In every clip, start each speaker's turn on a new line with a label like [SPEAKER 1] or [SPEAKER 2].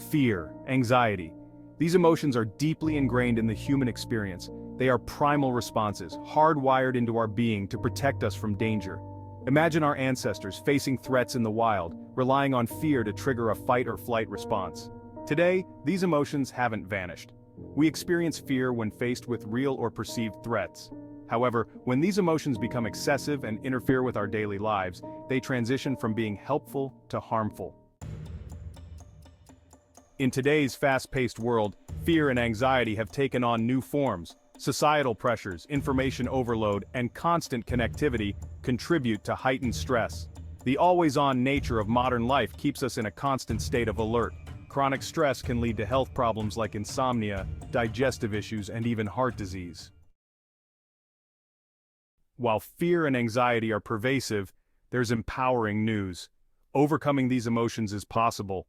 [SPEAKER 1] Fear, anxiety. These emotions are deeply ingrained in the human experience. They are primal responses, hardwired into our being to protect us from danger. Imagine our ancestors facing threats in the wild, relying on fear to trigger a fight or flight response. Today, these emotions haven't vanished. We experience fear when faced with real or perceived threats. However, when these emotions become excessive and interfere with our daily lives, they transition from being helpful to harmful. In today's fast-paced world, fear and anxiety have taken on new forms. Societal pressures, information overload, and constant connectivity contribute to heightened stress. The always-on nature of modern life keeps us in a constant state of alert. Chronic stress can lead to health problems like insomnia, digestive issues, and even heart disease. While fear and anxiety are pervasive, there's empowering news. Overcoming these emotions is possible.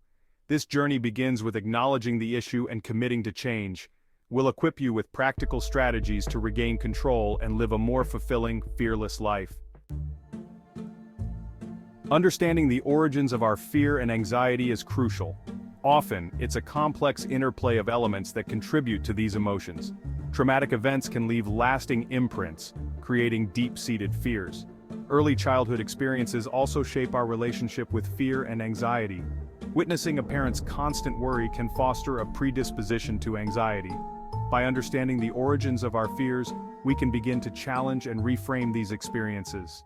[SPEAKER 1] This journey begins with acknowledging the issue and committing to change. We'll equip you with practical strategies to regain control and live a more fulfilling, fearless life. Understanding the origins of our fear and anxiety is crucial. Often, it's a complex interplay of elements that contribute to these emotions. Traumatic events can leave lasting imprints, creating deep-seated fears. Early childhood experiences also shape our relationship with fear and anxiety. Witnessing a parent's constant worry can foster a predisposition to anxiety. By understanding the origins of our fears, we can begin to challenge and reframe these experiences.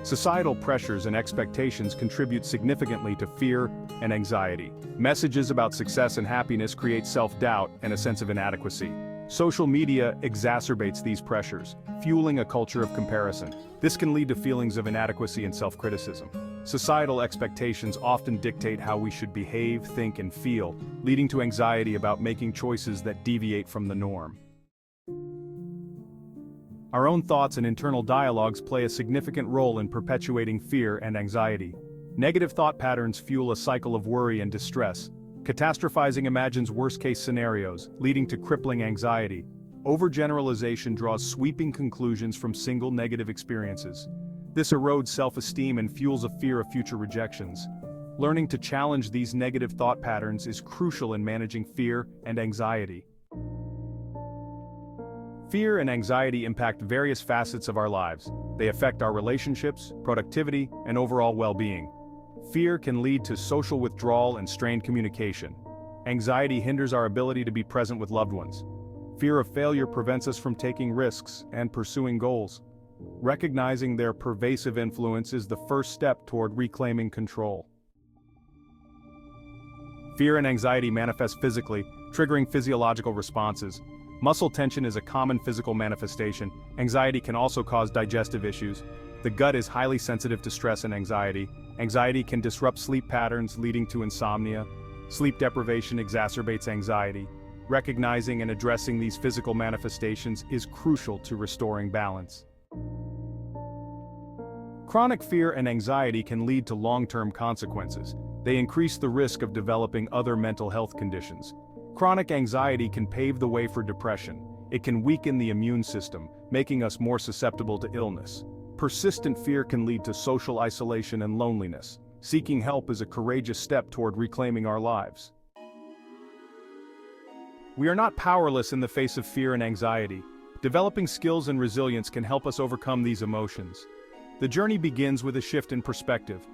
[SPEAKER 1] Societal pressures and expectations contribute significantly to fear and anxiety. Messages about success and happiness create self-doubt and a sense of inadequacy. Social media exacerbates these pressures, fueling a culture of comparison. This can lead to feelings of inadequacy and self-criticism. Societal expectations often dictate how we should behave, think, and feel, leading to anxiety about making choices that deviate from the norm. Our own thoughts and internal dialogues play a significant role in perpetuating fear and anxiety. Negative thought patterns fuel a cycle of worry and distress. Catastrophizing imagines worst-case scenarios, leading to crippling anxiety. Overgeneralization draws sweeping conclusions from single negative experiences. This erodes self-esteem and fuels a fear of future rejections. Learning to challenge these negative thought patterns is crucial in managing fear and anxiety. Fear and anxiety impact various facets of our lives. They affect our relationships, productivity, and overall well-being. Fear can lead to social withdrawal and strained communication. Anxiety hinders our ability to be present with loved ones. Fear of failure prevents us from taking risks and pursuing goals. Recognizing their pervasive influence is the first step toward reclaiming control. Fear and anxiety manifest physically, triggering physiological responses. Muscle tension is a common physical manifestation. Anxiety can also cause digestive issues. The gut is highly sensitive to stress and anxiety. Anxiety can disrupt sleep patterns, leading to insomnia. Sleep deprivation exacerbates anxiety. Recognizing and addressing these physical manifestations is crucial to restoring balance. Chronic fear and anxiety can lead to long-term consequences. They increase the risk of developing other mental health conditions. Chronic anxiety can pave the way for depression. It can weaken the immune system, making us more susceptible to illness. Persistent fear can lead to social isolation and loneliness. Seeking help is a courageous step toward reclaiming our lives. We are not powerless in the face of fear and anxiety. Developing skills and resilience can help us overcome these emotions. The journey begins with a shift in perspective.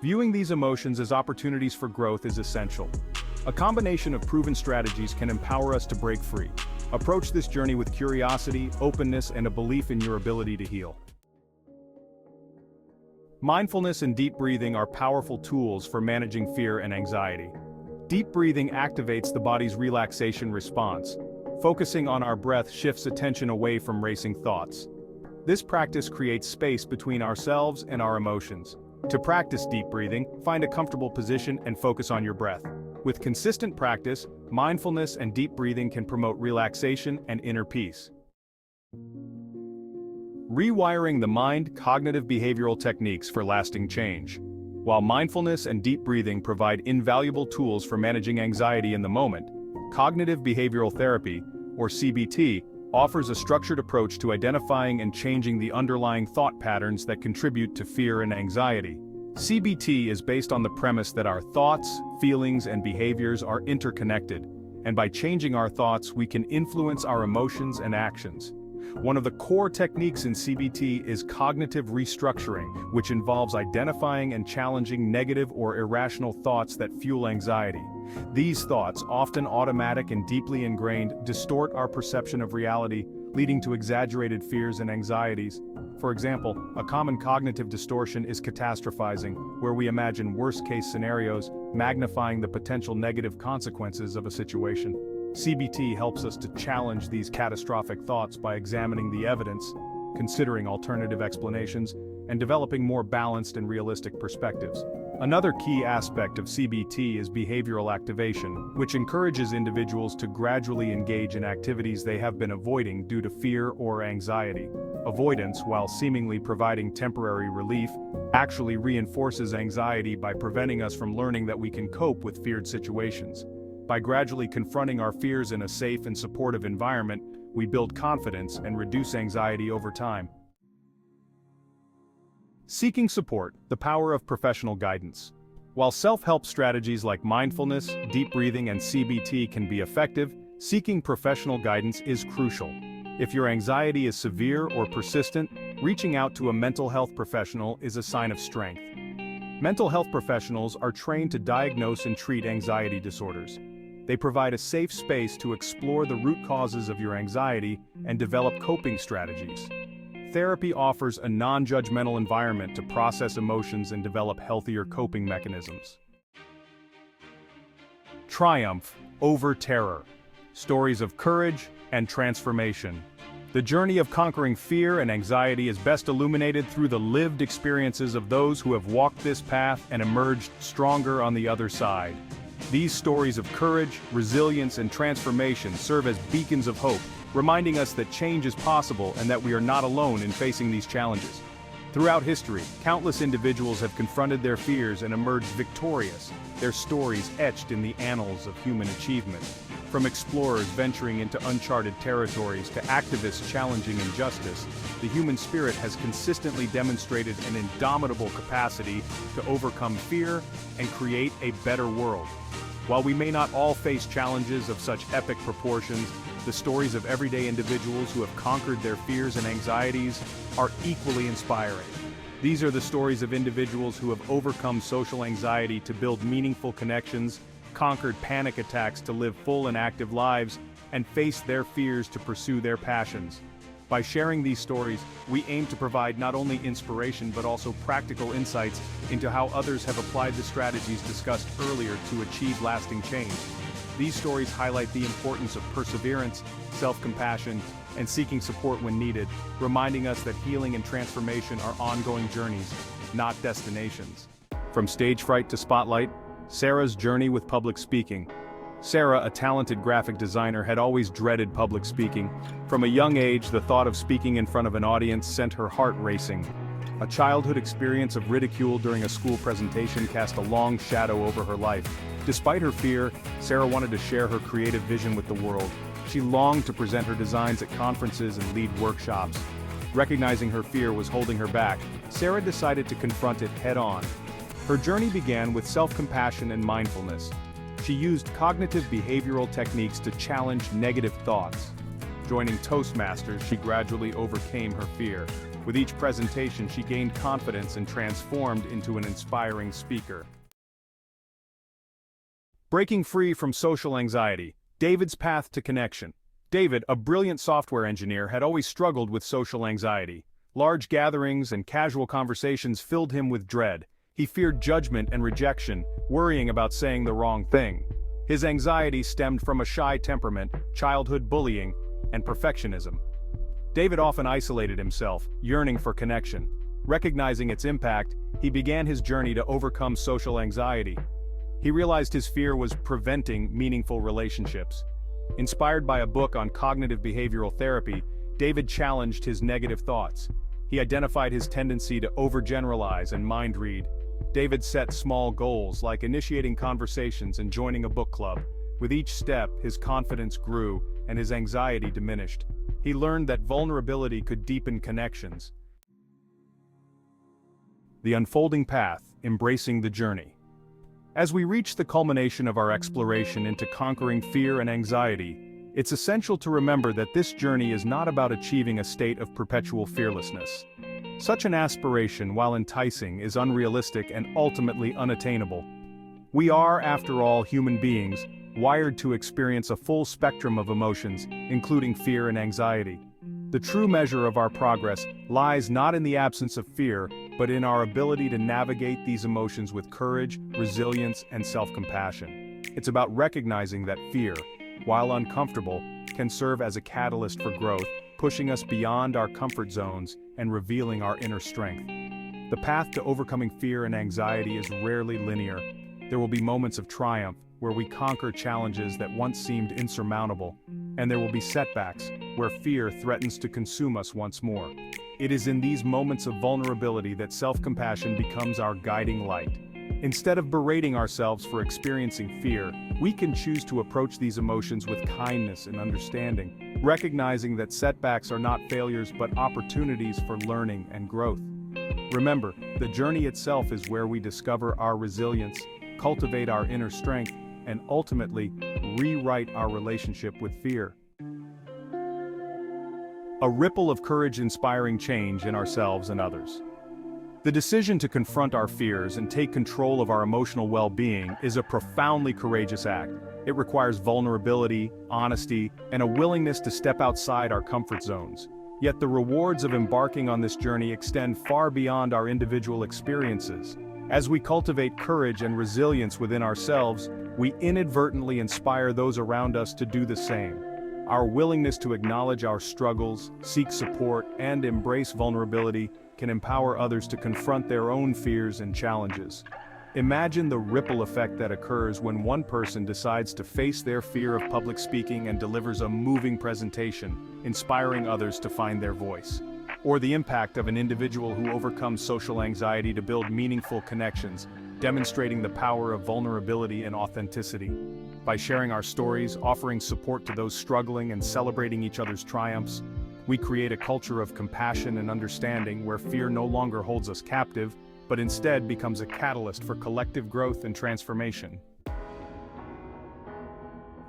[SPEAKER 1] Viewing these emotions as opportunities for growth is essential. A combination of proven strategies can empower us to break free. Approach this journey with curiosity, openness, and a belief in your ability to heal. Mindfulness and deep breathing are powerful tools for managing fear and anxiety. Deep breathing activates the body's relaxation response. Focusing on our breath shifts attention away from racing thoughts. This practice creates space between ourselves and our emotions. To practice deep breathing, find a comfortable position and focus on your breath. With consistent practice, mindfulness and deep breathing can promote relaxation and inner peace. Rewiring the mind, cognitive behavioral techniques for lasting change. While mindfulness and deep breathing provide invaluable tools for managing anxiety in the moment, cognitive behavioral therapy, or CBT, offers a structured approach to identifying and changing the underlying thought patterns that contribute to fear and anxiety. CBT is based on the premise that our thoughts, feelings, and behaviors are interconnected, and by changing our thoughts, we can influence our emotions and actions. One of the core techniques in CBT is cognitive restructuring, which involves identifying and challenging negative or irrational thoughts that fuel anxiety. These thoughts, often automatic and deeply ingrained, distort our perception of reality, leading to exaggerated fears and anxieties. For example, a common cognitive distortion is catastrophizing, where we imagine worst-case scenarios, magnifying the potential negative consequences of a situation. CBT helps us to challenge these catastrophic thoughts by examining the evidence, considering alternative explanations, and developing more balanced and realistic perspectives. Another key aspect of CBT is behavioral activation, which encourages individuals to gradually engage in activities they have been avoiding due to fear or anxiety. Avoidance, while seemingly providing temporary relief, actually reinforces anxiety by preventing us from learning that we can cope with feared situations. By gradually confronting our fears in a safe and supportive environment, we build confidence and reduce anxiety over time. Seeking support, the power of professional guidance. While self-help strategies like mindfulness, deep breathing, and CBT can be effective, seeking professional guidance is crucial. If your anxiety is severe or persistent, reaching out to a mental health professional is a sign of strength. Mental health professionals are trained to diagnose and treat anxiety disorders. They provide a safe space to explore the root causes of your anxiety and develop coping strategies. Therapy offers a non-judgmental environment to process emotions and develop healthier coping mechanisms. Triumph over terror. Stories of courage and transformation. The journey of conquering fear and anxiety is best illuminated through the lived experiences of those who have walked this path and emerged stronger on the other side. These stories of courage, resilience, and transformation serve as beacons of hope, reminding us that change is possible and that we are not alone in facing these challenges. Throughout history, countless individuals have confronted their fears and emerged victorious, their stories etched in the annals of human achievement. From explorers venturing into uncharted territories to activists challenging injustice, the human spirit has consistently demonstrated an indomitable capacity to overcome fear and create a better world. While we may not all face challenges of such epic proportions, the stories of everyday individuals who have conquered their fears and anxieties are equally inspiring. These are the stories of individuals who have overcome social anxiety to build meaningful connections, conquered panic attacks to live full and active lives, and faced their fears to pursue their passions. By sharing these stories, we aim to provide not only inspiration but also practical insights into how others have applied the strategies discussed earlier to achieve lasting change. These stories highlight the importance of perseverance, self-compassion, and seeking support when needed, reminding us that healing and transformation are ongoing journeys, not destinations. From stage fright to spotlight, Sarah's journey with public speaking. Sarah, a talented graphic designer, had always dreaded public speaking. From a young age, the thought of speaking in front of an audience sent her heart racing. A childhood experience of ridicule during a school presentation cast a long shadow over her life. Despite her fear, Sarah wanted to share her creative vision with the world. She longed to present her designs at conferences and lead workshops. Recognizing her fear was holding her back, Sarah decided to confront it head-on. Her journey began with self-compassion and mindfulness. She used cognitive behavioral techniques to challenge negative thoughts. Joining Toastmasters, she gradually overcame her fear. With each presentation, she gained confidence and transformed into an inspiring speaker. Breaking free from social anxiety. David's path to connection. David, a brilliant software engineer, had always struggled with social anxiety. Large gatherings and casual conversations filled him with dread. He feared judgment and rejection, worrying about saying the wrong thing. His anxiety stemmed from a shy temperament, childhood bullying, and perfectionism. David often isolated himself, yearning for connection. Recognizing its impact, he began his journey to overcome social anxiety. He realized his fear was preventing meaningful relationships. Inspired by a book on cognitive behavioral therapy, David challenged his negative thoughts. He identified his tendency to overgeneralize and mind read. David set small goals like initiating conversations and joining a book club. With each step, his confidence grew and his anxiety diminished. He learned that vulnerability could deepen connections. The unfolding path. embracing the journey. As we reach the culmination of our exploration into conquering fear and anxiety, it's essential to remember that this journey is not about achieving a state of perpetual fearlessness. Such an aspiration, while enticing, is unrealistic and ultimately unattainable. We are, after all, human beings, wired to experience a full spectrum of emotions, including fear and anxiety. The true measure of our progress lies not in the absence of fear, but in our ability to navigate these emotions with courage, resilience, and self-compassion. It's about recognizing that fear, while uncomfortable, can serve as a catalyst for growth, pushing us beyond our comfort zones and revealing our inner strength. The path to overcoming fear and anxiety is rarely linear. There will be moments of triumph, where we conquer challenges that once seemed insurmountable, and there will be setbacks, where fear threatens to consume us once more. It is in these moments of vulnerability that self-compassion becomes our guiding light. Instead of berating ourselves for experiencing fear, we can choose to approach these emotions with kindness and understanding, recognizing that setbacks are not failures but opportunities for learning and growth. Remember, the journey itself is where we discover our resilience, cultivate our inner strength, and ultimately, rewrite our relationship with fear. A ripple of courage inspiring change in ourselves and others. The decision to confront our fears and take control of our emotional well-being is a profoundly courageous act. It requires vulnerability, honesty, and a willingness to step outside our comfort zones. Yet the rewards of embarking on this journey extend far beyond our individual experiences. As we cultivate courage and resilience within ourselves, we inadvertently inspire those around us to do the same. Our willingness to acknowledge our struggles, seek support, and embrace vulnerability can empower others to confront their own fears and challenges. Imagine the ripple effect that occurs when one person decides to face their fear of public speaking and delivers a moving presentation, inspiring others to find their voice. Or the impact of an individual who overcomes social anxiety to build meaningful connections, demonstrating the power of vulnerability and authenticity. By sharing our stories, offering support to those struggling, and celebrating each other's triumphs, we create a culture of compassion and understanding where fear no longer holds us captive, but instead becomes a catalyst for collective growth and transformation.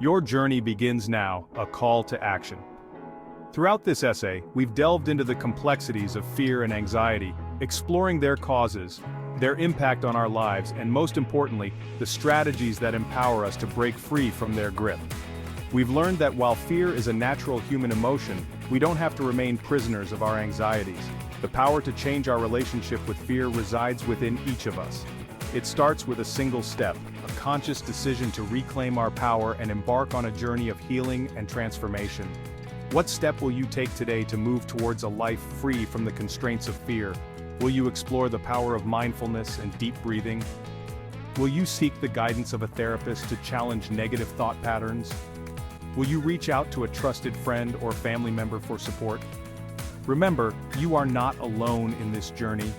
[SPEAKER 1] Your journey begins now, a call to action. Throughout this essay, we've delved into the complexities of fear and anxiety, exploring their causes, their impact on our lives, and most importantly, the strategies that empower us to break free from their grip. We've learned that while fear is a natural human emotion, we don't have to remain prisoners of our anxieties. The power to change our relationship with fear resides within each of us. It starts with a single step, a conscious decision to reclaim our power and embark on a journey of healing and transformation. What step will you take today to move towards a life free from the constraints of fear? Will you explore the power of mindfulness and deep breathing? Will you seek the guidance of a therapist to challenge negative thought patterns? Will you reach out to a trusted friend or family member for support? Remember, you are not alone in this journey.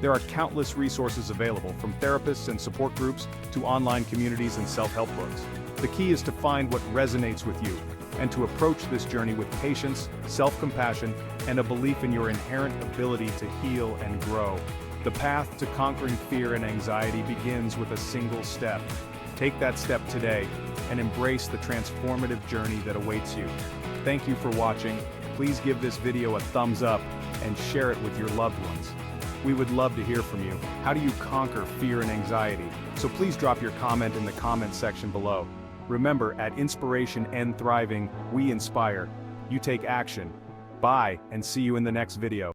[SPEAKER 1] There are countless resources available, from therapists and support groups to online communities and self-help books. The key is to find what resonates with you, and to approach this journey with patience, self-compassion, and a belief in your inherent ability to heal and grow. The path to conquering fear and anxiety begins with a single step. Take that step today, and embrace the transformative journey that awaits you. Thank you for watching. Please give this video a thumbs up, and share it with your loved ones. We would love to hear from you. How do you conquer fear and anxiety? So please drop your comment in the comment section below. Remember, at Inspiration and Thriving, we inspire. You take action. Bye, and see you in the next video.